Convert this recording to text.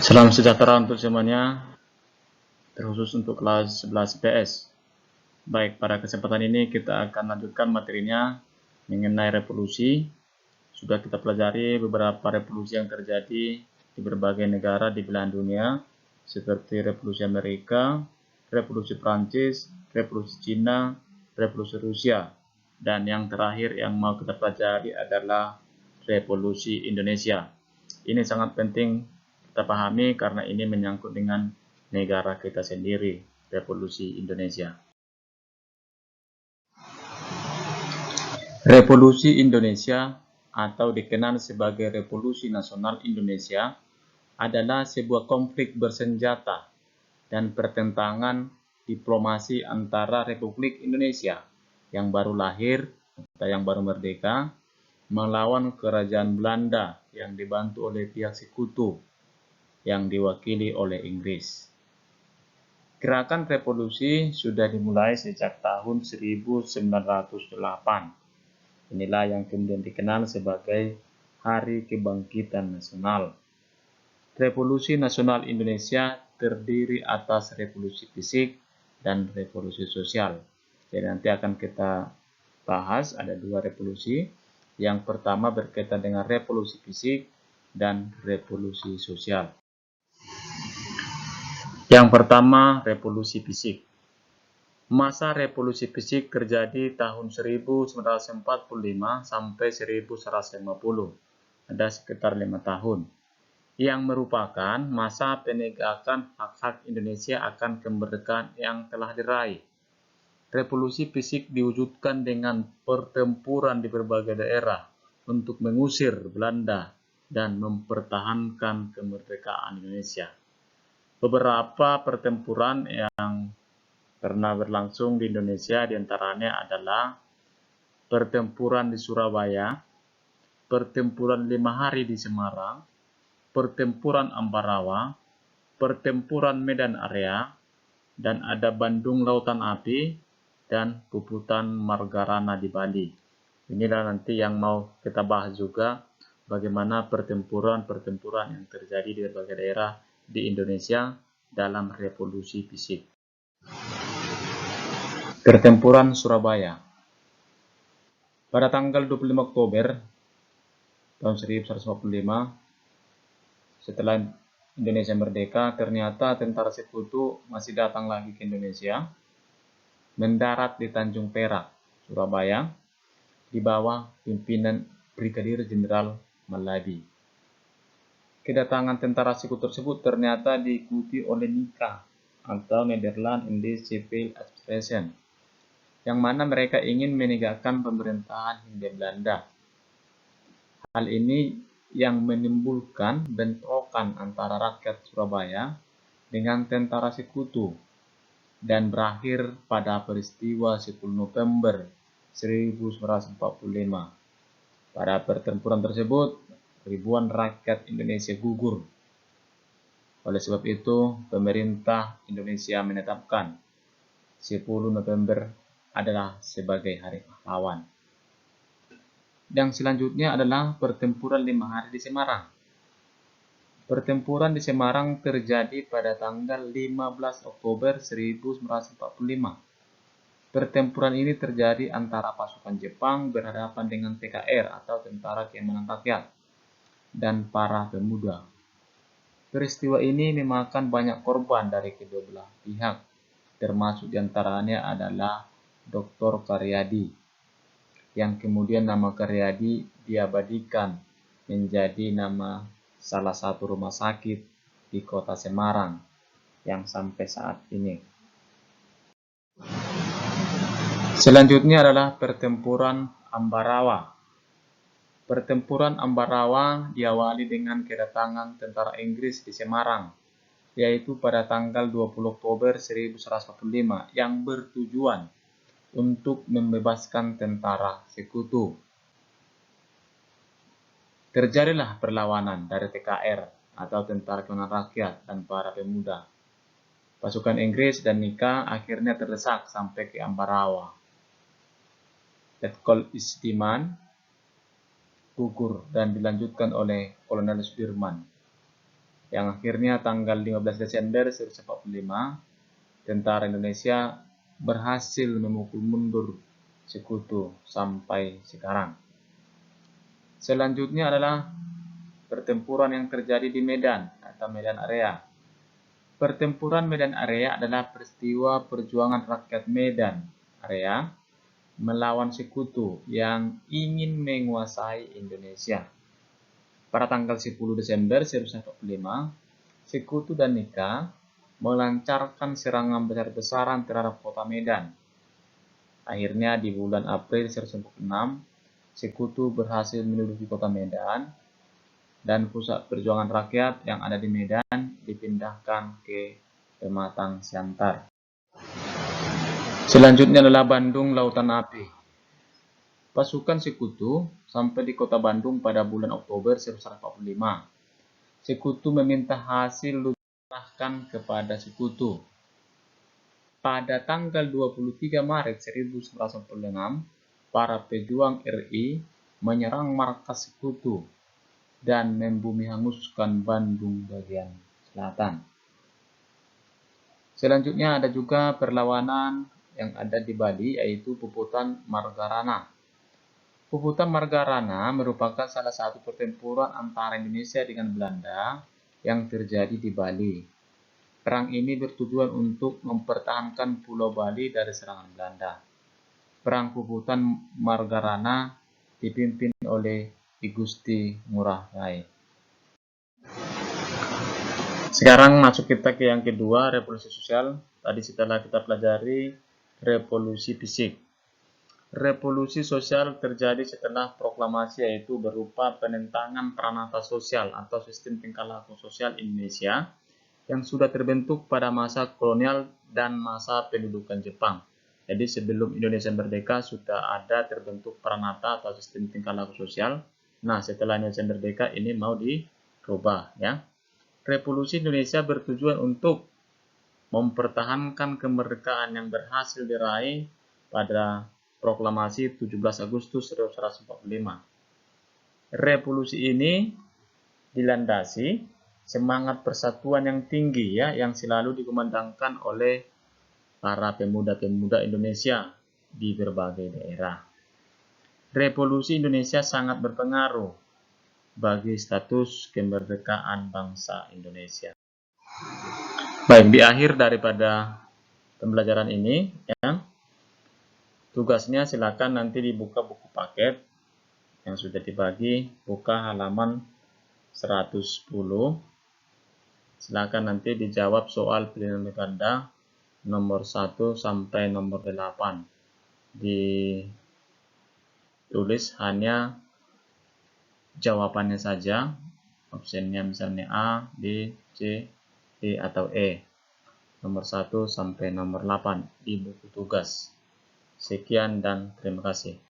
Salam sejahtera untuk semuanya, terkhusus untuk kelas 11 IPS. Baik, pada kesempatan ini kita akan lanjutkan materinya mengenai revolusi. Sudah kita pelajari beberapa revolusi yang terjadi di berbagai negara di belahan dunia, seperti revolusi Amerika, revolusi Prancis, revolusi Cina, revolusi Rusia, dan yang terakhir yang mau kita pelajari adalah revolusi Indonesia. Ini sangat penting kita pahami karena ini menyangkut dengan negara kita sendiri, revolusi Indonesia. Revolusi Indonesia atau dikenal sebagai Revolusi Nasional Indonesia adalah sebuah konflik bersenjata dan pertentangan diplomasi antara Republik Indonesia yang baru lahir atau yang baru merdeka melawan kerajaan Belanda yang dibantu oleh pihak sekutu yang diwakili oleh Inggris. Gerakan revolusi sudah dimulai sejak tahun 1908. Inilah yang kemudian dikenal sebagai Hari Kebangkitan Nasional. Revolusi Nasional Indonesia terdiri atas revolusi fisik dan revolusi sosial. Jadi nanti akan kita bahas ada dua revolusi. Yang pertama berkaitan dengan revolusi fisik dan revolusi sosial. Yang pertama, revolusi fisik. Masa revolusi fisik terjadi tahun 1945 sampai 1950. Ada sekitar 5 tahun. Yang merupakan masa penegakan hak-hak Indonesia akan kemerdekaan yang telah diraih. Revolusi fisik diwujudkan dengan pertempuran di berbagai daerah untuk mengusir Belanda dan mempertahankan kemerdekaan Indonesia. Beberapa pertempuran yang pernah berlangsung di Indonesia diantaranya adalah pertempuran di Surabaya, pertempuran 5 hari di Semarang, pertempuran Ambarawa, pertempuran Medan Area, dan ada Bandung Lautan Api, dan puputan Margarana di Bali. Inilah nanti yang mau kita bahas juga, bagaimana pertempuran-pertempuran yang terjadi di berbagai daerah di Indonesia dalam revolusi fisik. Pertempuran Surabaya. Pada tanggal 25 Oktober tahun 1945, setelah Indonesia merdeka, ternyata tentara sekutu masih datang lagi ke Indonesia, mendarat di Tanjung Perak, Surabaya, di bawah pimpinan Brigadir Jenderal Maladi. Kedatangan tentara sekutu tersebut ternyata diikuti oleh NICA atau Netherlands Indies Civil Administration, yang mana mereka ingin menegakkan pemerintahan Hindia Belanda. Hal ini yang menimbulkan bentrokan antara rakyat Surabaya dengan tentara sekutu dan berakhir pada peristiwa 10 November 1945. Pada pertempuran tersebut, ribuan rakyat Indonesia gugur. Oleh sebab itu, pemerintah Indonesia menetapkan 10 November adalah sebagai Hari Pahlawan. Yang selanjutnya adalah pertempuran 5 hari di Semarang. Pertempuran di Semarang terjadi pada tanggal 15 Oktober 1945. Pertempuran ini terjadi antara pasukan Jepang berhadapan dengan TKR atau Tentara Keamanan Rakyat dan para pemuda. Peristiwa ini memakan banyak korban dari kedua belah pihak, termasuk diantaranya adalah Dr. Karyadi, yang kemudian nama Karyadi diabadikan menjadi nama salah satu rumah sakit di kota Semarang yang sampai saat ini. Selanjutnya adalah pertempuran Ambarawa. Pertempuran Ambarawa diawali dengan kedatangan tentara Inggris di Semarang, yaitu pada tanggal 20 Oktober 1945 yang bertujuan untuk membebaskan tentara sekutu. Terjadilah perlawanan dari TKR atau Tentara Keamanan Rakyat dan para pemuda. Pasukan Inggris dan NICA akhirnya terdesak sampai ke Ambarawa. Letkol Istiman gugur dan dilanjutkan oleh Kolonel Sudirman. yang akhirnya tanggal 15 Desember 1945 tentara Indonesia berhasil memukul mundur Sekutu sampai sekarang. Selanjutnya adalah pertempuran yang terjadi di Medan atau Medan Area. Pertempuran Medan Area adalah peristiwa perjuangan rakyat Medan Area melawan Sekutu yang ingin menguasai Indonesia. Pada tanggal 10 Desember 1945, Sekutu dan Nika melancarkan serangan besar-besaran terhadap kota Medan. Akhirnya di bulan April 1946, Sekutu berhasil menduduki kota Medan dan pusat perjuangan rakyat yang ada di Medan dipindahkan ke Pematang Siantar. Selanjutnya adalah Bandung Lautan Api. Pasukan Sekutu sampai di kota Bandung pada bulan Oktober 1945. Sekutu meminta hasil diserahkan kepada Sekutu. Pada tanggal 23 Maret 1946, para pejuang RI menyerang markas Sekutu dan membumi hanguskan Bandung bagian selatan. Selanjutnya ada juga perlawanan yang ada di Bali, yaitu Puputan Margarana. Puputan Margarana merupakan salah satu pertempuran antara Indonesia dengan Belanda yang terjadi di Bali. Perang ini bertujuan untuk mempertahankan Pulau Bali dari serangan Belanda. Perang Puputan Margarana dipimpin oleh I Gusti Ngurah Rai. Sekarang masuk kita ke yang kedua, revolusi sosial. Tadi setelah kita pelajari revolusi fisik. Revolusi sosial terjadi setelah proklamasi, yaitu berupa penentangan pranata sosial atau sistem tingkah laku sosial Indonesia yang sudah terbentuk pada masa kolonial dan masa pendudukan Jepang. Jadi sebelum Indonesia merdeka sudah ada terbentuk pranata atau sistem tingkah laku sosial. Nah, setelah Indonesia merdeka ini mau dirubah, ya. Revolusi Indonesia bertujuan untuk mempertahankan kemerdekaan yang berhasil diraih pada proklamasi 17 Agustus 1945. Revolusi ini dilandasi semangat persatuan yang tinggi, ya, yang selalu dikumandangkan oleh para pemuda-pemuda Indonesia di berbagai daerah. Revolusi Indonesia sangat berpengaruh bagi status kemerdekaan bangsa Indonesia. Baik, di akhir daripada pembelajaran ini, ya, tugasnya silakan nanti dibuka buku paket yang sudah dibagi, buka halaman 110. Silakan nanti dijawab soal pilihan ganda nomor 1 sampai nomor 8. Ditulis hanya jawabannya saja, opsinya misalnya A, B, C, D, atau E. Nomor 1 sampai nomor 8 di buku tugas. Sekian dan terima kasih.